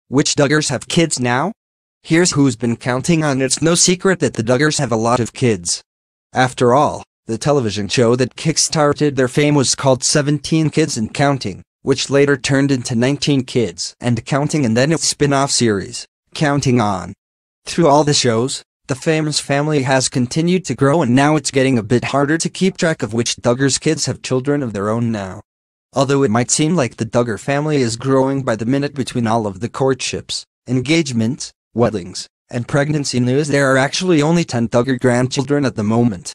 Which Duggars have kids now? Here's who's been counting on. It's no secret that the Duggars have a lot of kids. After all, the television show that kick-started their fame was called 17 Kids and Counting, which later turned into 19 Kids and Counting, and then its spin-off series, Counting On. Through all the shows, the famous family has continued to grow, and now it's getting a bit harder to keep track of which Duggars kids have children of their own now. Although it might seem like the Duggar family is growing by the minute between all of the courtships, engagements, weddings, and pregnancy news, there are actually only 10 Duggar grandchildren at the moment.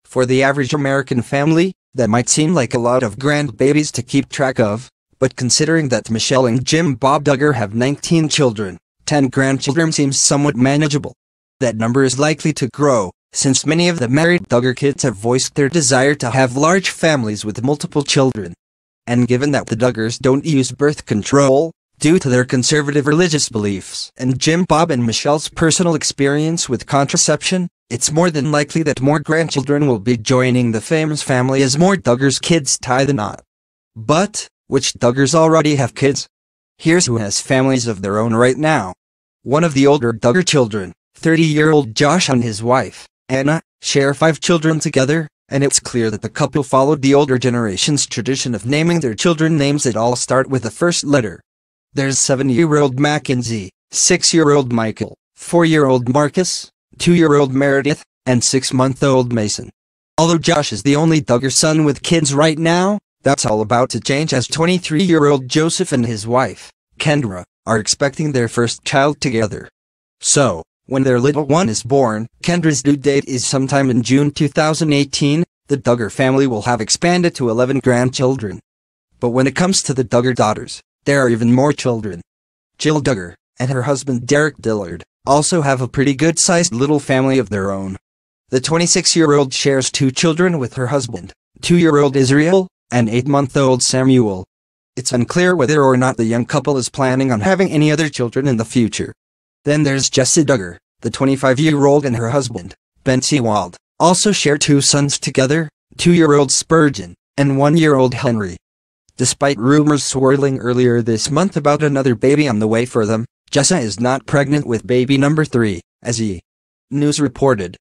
For the average American family, that might seem like a lot of grandbabies to keep track of, but considering that Michelle and Jim Bob Duggar have 19 children, 10 grandchildren seems somewhat manageable. That number is likely to grow, since many of the married Duggar kids have voiced their desire to have large families with multiple children. And given that the Duggars don't use birth control, due to their conservative religious beliefs and Jim Bob and Michelle's personal experience with contraception, it's more than likely that more grandchildren will be joining the famous family as more Duggars kids tie the knot. But, which Duggars already have kids? Here's who has families of their own right now. One of the older Duggar children, 30-year-old Josh and his wife, Anna, share 5 children together, and it's clear that the couple followed the older generation's tradition of naming their children names that all start with the first letter. There's 7-year-old Mackenzie, 6-year-old Michael, 4-year-old Marcus, 2-year-old Meredith, and 6-month-old Mason. Although Josh is the only Duggar son with kids right now, that's all about to change as 23-year-old Joseph and his wife, Kendra, are expecting their first child together. So, when their little one is born, Kendra's due date is sometime in June 2018, the Duggar family will have expanded to 11 grandchildren. But when it comes to the Duggar daughters, there are even more children. Jill Duggar, and her husband Derek Dillard, also have a pretty good-sized little family of their own. The 26-year-old shares 2 children with her husband, 2-year-old Israel, and 8-month-old Samuel. It's unclear whether or not the young couple is planning on having any other children in the future. Then there's Jessie Duggar, the 25-year-old, and her husband, Ben Seawald, also share 2 sons together, 2-year-old Spurgeon, and 1-year-old Henry. Despite rumors swirling earlier this month about another baby on the way for them, Jessa is not pregnant with baby number 3, as E! News reported.